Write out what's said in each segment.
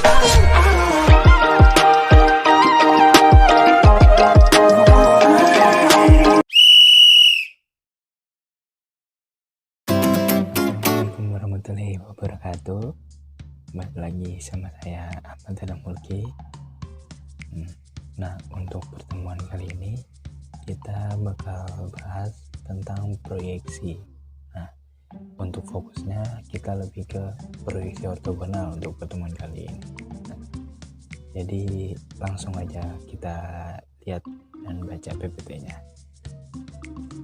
Assalamualaikum warahmatullahi wabarakatuh. Balik lagi sama saya Ahmad Adam Mulki. Nah, untuk pertemuan kali ini kita bakal bahas tentang proyeksi. Nah, untuk fokusnya kita lebih ke proyeksi ortogonal untuk pertemuan kali ini. Jadi langsung aja kita lihat dan baca PPT-nya.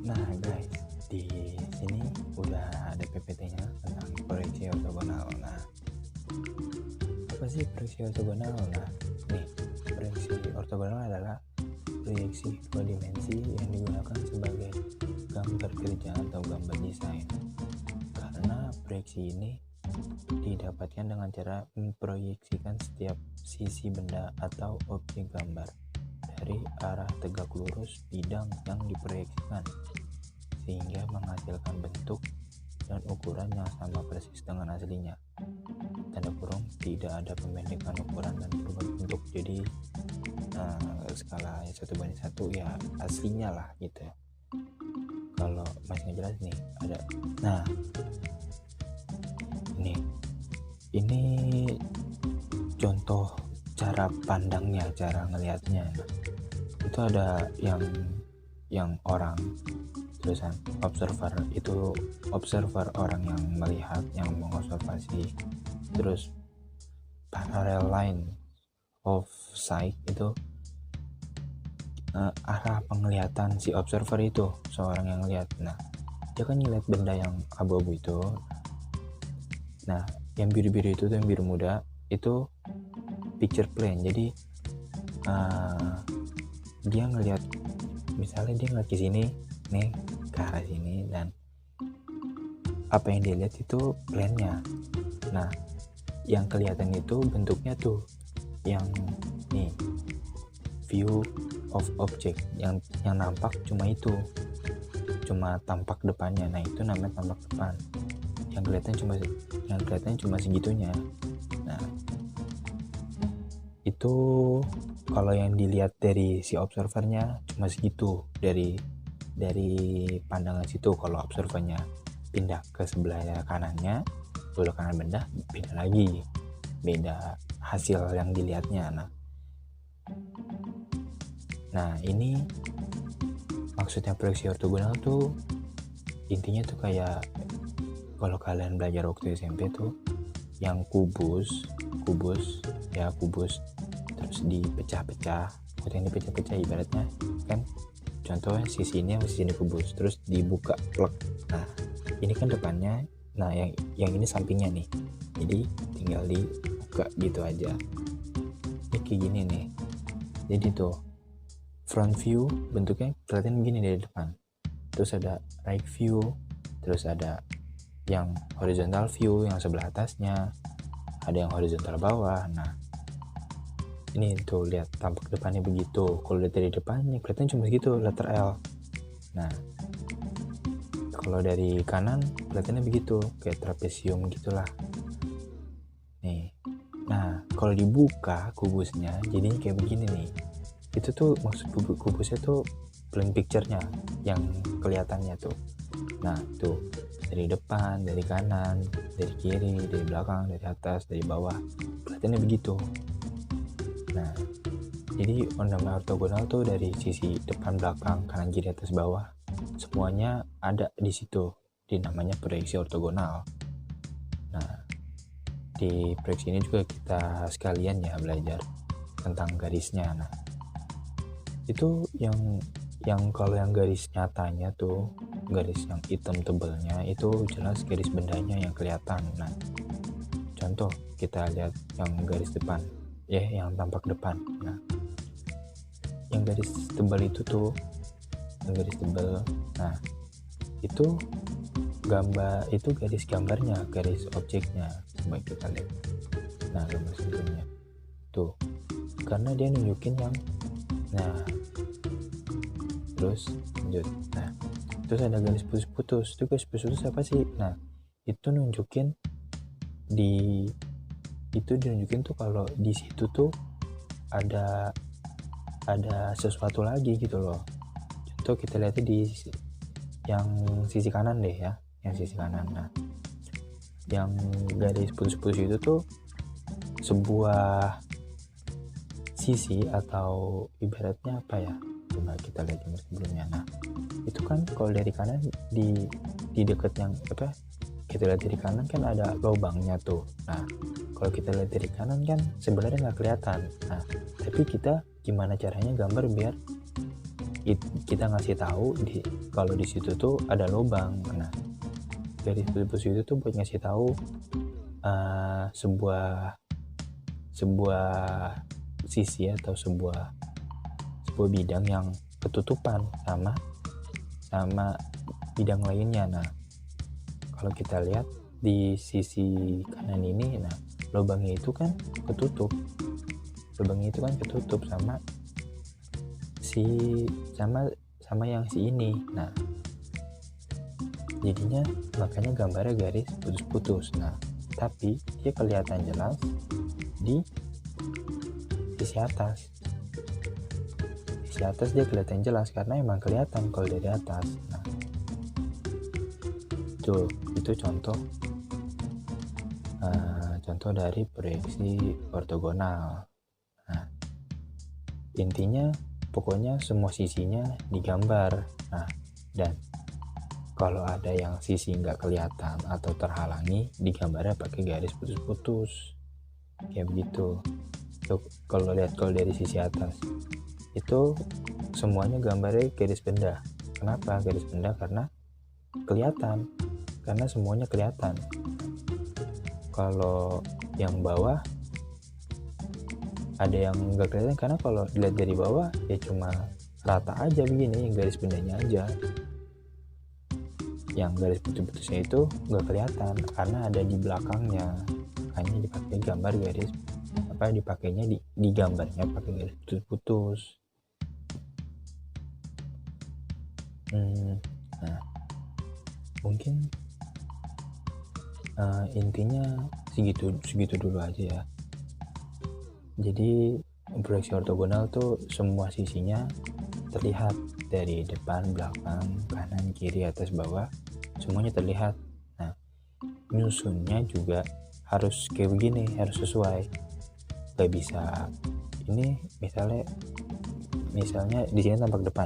Nah guys, di sini udah ada PPT-nya tentang proyeksi ortogonal. Nah, apa sih proyeksi ortogonal? Nah, nih, proyeksi ortogonal adalah proyeksi dua dimensi yang digunakan sebagai gambar kerja atau gambar desain. Karena proyeksi ini didapatkan dengan cara memproyeksikan setiap sisi benda atau objek gambar dari arah tegak lurus bidang yang diproyeksikan, sehingga menghasilkan bentuk dan ukuran yang sama persis dengan aslinya. Tanda kurung, tidak ada pemendekan ukuran dan perubahan bentuk. Jadi skala 1:1 ya aslinya lah gitu. Kalau masih nggak jelas nih ada. Nah, ini contoh cara pandangnya, cara ngelihatnya. Itu ada yang orang, tulisan observer, itu observer orang yang melihat, yang mengobservasi. Terus parallel line of sight itu arah penglihatan si observer itu, seorang yang lihat. Nah, dia kan ngeliat benda yang abu-abu itu. Nah, yang biru-biru itu, yang biru muda itu picture plane. Jadi dia ngelihat, misalnya dia ngeliat ke sini nih, ke arah sini, dan apa yang dia lihat itu plane-nya. Nah, yang kelihatan itu bentuknya tuh yang nih, view of object, yang nampak cuma itu, cuma tampak depannya. Nah, itu namanya tampak depan. Yang kelihatan cuma segitunya. Nah, itu kalau yang dilihat dari si observernya cuma segitu, dari pandangan situ. Kalau observernya pindah ke sebelah kanannya, sebelah kanan benda, beda lagi, beda hasil yang dilihatnya. Nah, ini maksudnya proyeksi ortogonal tuh intinya tuh kayak kalau kalian belajar waktu SMP tuh yang kubus terus dipecah-pecah. Yang dipecah-pecah ibaratnya kan, contohnya sisi ini sama sisi ini kubus, terus dibuka plek. Nah, ini kan depannya, nah yang ini sampingnya nih, jadi tinggal dibuka gitu aja. Ini kayak gini nih. Jadi tuh front view bentuknya kelihatan begini dari depan, terus ada right view, terus ada yang horizontal view yang sebelah atasnya, ada yang horizontal bawah. Nah, ini tuh lihat tampak depannya begitu. Kalau lihat dari depannya kelihatan cuma segitu, letter L. Nah, kalau dari kanan kelihatannya begitu, kayak trapesium gitulah. Nih. Nah, kalau dibuka kubusnya jadinya kayak begini nih. Itu tuh maksud kubusnya tuh plane picture-nya yang kelihatannya tuh. Nah, tuh dari depan, dari kanan, dari kiri, dari belakang, dari atas, dari bawah, kelihatannya begitu. Nah, jadi namanya ortogonal tuh dari sisi depan, belakang, kanan, kiri, atas, bawah, semuanya ada di situ, di namanya proyeksi ortogonal. Nah, di proyeksi ini juga kita sekalian ya belajar tentang garisnya. Nah, itu yang kalau yang garis nyatanya tuh, garis yang hitam tebelnya itu jelas garis bendanya yang kelihatan. Nah, contoh kita lihat yang garis depan ya, yang tampak depan. Nah, yang garis tebal itu tuh, yang garis tebal, nah itu gambar, itu garis gambarnya, garis objeknya. Coba kita lihat. Nah, gambar sebelumnya tuh, karena dia nunjukin yang, nah terus lanjut. Nah, terus ada garis putus-putus. Itu garis putus apa sih? Nah, itu nunjukin di itu dinunjukin tuh kalau di situ tuh ada sesuatu lagi gitu loh. Contoh kita lihat di yang sisi kanan deh ya, yang sisi kanan. Nah, yang garis putus-putus itu tuh sebuah sisi atau ibaratnya apa ya, coba kita lihat yang sebelumnya. Nah, itu kan kalau dari kanan di deket yang apa, kita lihat dari kanan kan ada lubangnya tuh. Nah, kalau kita lihat dari kanan kan sebenarnya nggak kelihatan. Nah, tapi kita gimana caranya gambar biar kita ngasih tahu kalau di situ tuh ada lubang. Nah, garis putus itu tuh buat ngasih tahu sebuah sisi atau sebuah bidang yang ketutupan sama bidang lainnya. Nah, kalau kita lihat di sisi kanan ini, nah lubangnya itu kan ketutup sama yang si ini. Nah, jadinya makanya gambarnya garis putus-putus. Nah, tapi dia kelihatan jelas di sisi atas. Sisi atas dia kelihatan jelas karena emang kelihatan kalau dari atas. Nah, itu contoh dari proyeksi ortogonal. Nah, intinya pokoknya semua sisinya digambar. Nah, dan kalau ada yang sisi nggak kelihatan atau terhalangi, digambarnya pakai garis putus-putus kayak begitu. Tuh, kalau dari sisi atas itu semuanya gambarnya garis benda. Kenapa garis benda? Karena kelihatan, karena semuanya kelihatan. Kalau yang bawah ada yang nggak kelihatan karena kalau dilihat dari bawah ya cuma rata aja begini, garis bendanya aja. Yang garis putus-putusnya itu nggak kelihatan karena ada di belakangnya, hanya dipakai gambar garis dipakainya di gambarnya pakai garis putus-putus. Nah, mungkin intinya segitu dulu aja ya. Jadi proyeksi ortogonal tuh semua sisinya terlihat dari depan, belakang, kanan, kiri, atas, bawah, semuanya terlihat. Nah, nyusunnya juga harus kayak begini, harus sesuai. Gak bisa ini misalnya di sini tampak depan,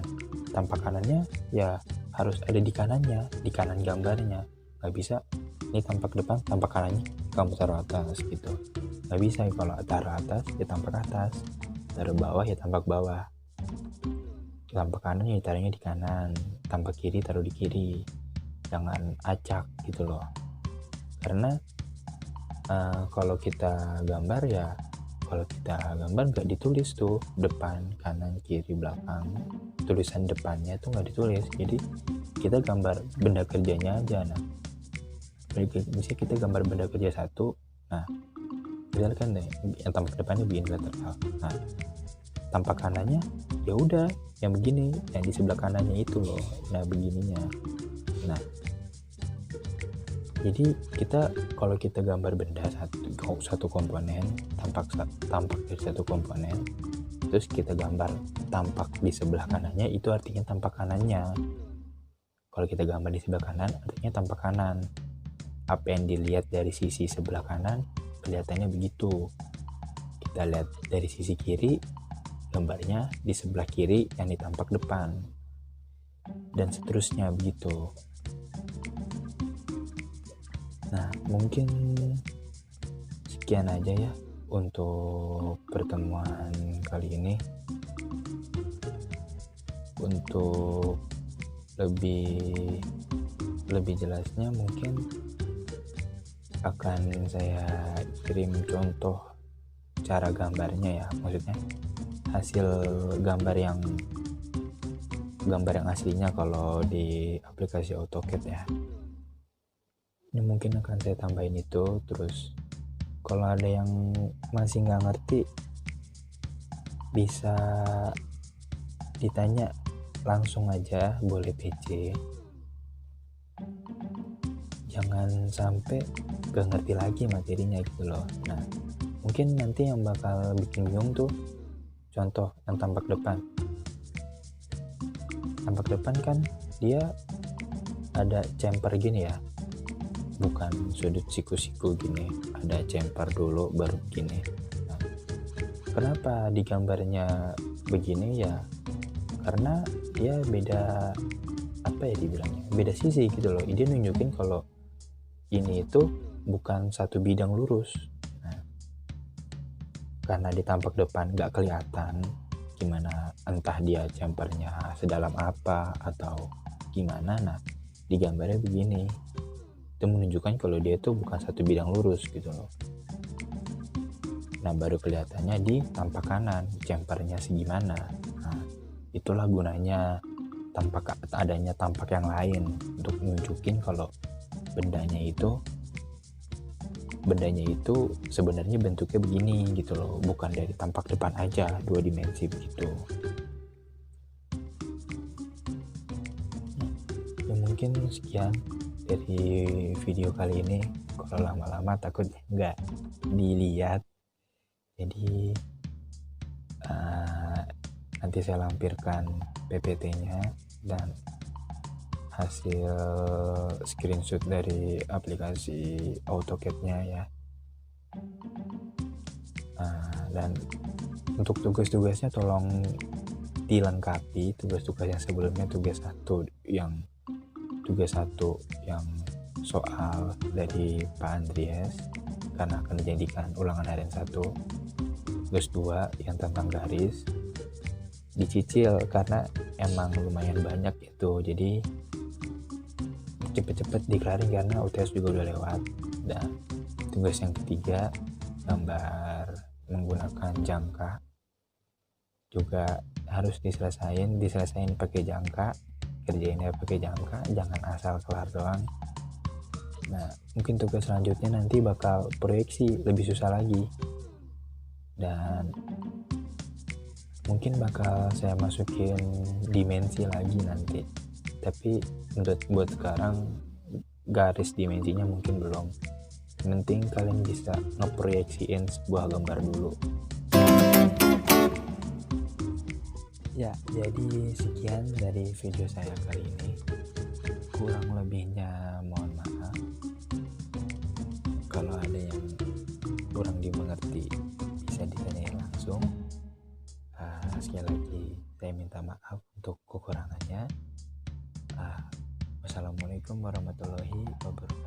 tampak kanannya ya harus ada di kanannya, di kanan gambarnya. Gak bisa ini tampak depan, tampak kanannya kamu taruh atas gitu. Gak bisa, kalau taruh atas ya tampak atas, taruh bawah ya tampak bawah, tampak kanan ya taruhnya di kanan, tampak kiri taruh di kiri. Jangan acak gitu loh, karena kalau kita gambar nggak ditulis tuh depan, kanan, kiri, belakang, tulisan depannya tuh nggak ditulis. Jadi kita gambar benda kerjanya aja. Nah, misalnya kita gambar benda kerja satu, nah misalkan deh yang tampak depannya begini lateral, nah tampak kanannya ya udah yang begini, yang di sebelah kanannya itu loh, nah begininya. Nah, jadi kita kalau kita gambar benda satu komponen, tampak dari satu komponen, terus kita gambar tampak di sebelah kanannya, itu artinya tampak kanannya. Kalau kita gambar di sebelah kanan artinya tampak kanan. Apa yang dilihat dari sisi sebelah kanan kelihatannya begitu. Kita lihat dari sisi kiri, gambarnya di sebelah kiri yang ditampak depan, dan seterusnya begitu. Nah, mungkin sekian aja ya untuk pertemuan kali ini. Untuk lebih jelasnya mungkin akan saya kirim contoh cara gambarnya ya, maksudnya hasil gambar yang aslinya kalau di aplikasi AutoCAD ya. Ini mungkin akan saya tambahin itu. Terus kalau ada yang masih nggak ngerti bisa ditanya langsung aja, boleh PC. Jangan sampai gak ngerti lagi materinya gitu loh. Nah, Mungkin nanti yang bakal bikin bingung tuh contoh yang tampak depan. Tampak depan kan dia ada chamfer gini ya, bukan sudut siku-siku gini, ada chamfer dulu baru gini. Nah, kenapa di gambarnya begini ya? Karena dia beda, apa ya dibilangnya, beda sisi gitu loh. Dia nunjukin kalau ini itu bukan satu bidang lurus. Nah, karena di tampak depan nggak kelihatan gimana, entah dia chamfernya sedalam apa atau gimana. Nah, di gambarnya begini, itu menunjukkan kalau dia itu bukan satu bidang lurus gitu loh. Nah, baru kelihatannya di tampak kanan chamfernya segimana. Nah, itulah gunanya adanya tampak yang lain, untuk nunjukin kalau bendanya itu sebenarnya bentuknya begini gitu loh, bukan dari tampak depan aja 2 dimensi begitu. Ya mungkin sekian dari video kali ini. Kalau lama-lama takut nggak dilihat, jadi nanti saya lampirkan PPT-nya dan hasil screenshot dari aplikasi AutoCAD-nya ya. Dan untuk tugas-tugasnya tolong dilengkapi tugas-tugas yang sebelumnya. Tugas satu yang soal dari Pak Andreas karena akan dijadikan ulangan harian 1. Tugas 2 yang tentang garis dicicil karena emang lumayan banyak itu, jadi cepet-cepet dikelarin karena UTS juga udah lewat. Dan tugas yang ketiga, gambar menggunakan jangka juga harus diselesain pakai jangka, kerjainnya pakai jangka, jangan asal kelar doang. Nah, mungkin tugas selanjutnya nanti bakal proyeksi, lebih susah lagi, dan mungkin bakal saya masukin dimensi lagi nanti. Tapi buat sekarang garis dimensinya mungkin belum. Yang penting kalian bisa ngeproyeksiin sebuah gambar dulu. Ya, jadi sekian dari video saya kali ini. Kurang lebihnya mohon maaf. Kalau ada yang kurang dimengerti bisa ditanyain langsung. Sekali lagi saya minta maaf untuk kekurangannya. Wassalamualaikum warahmatullahi wabarakatuh.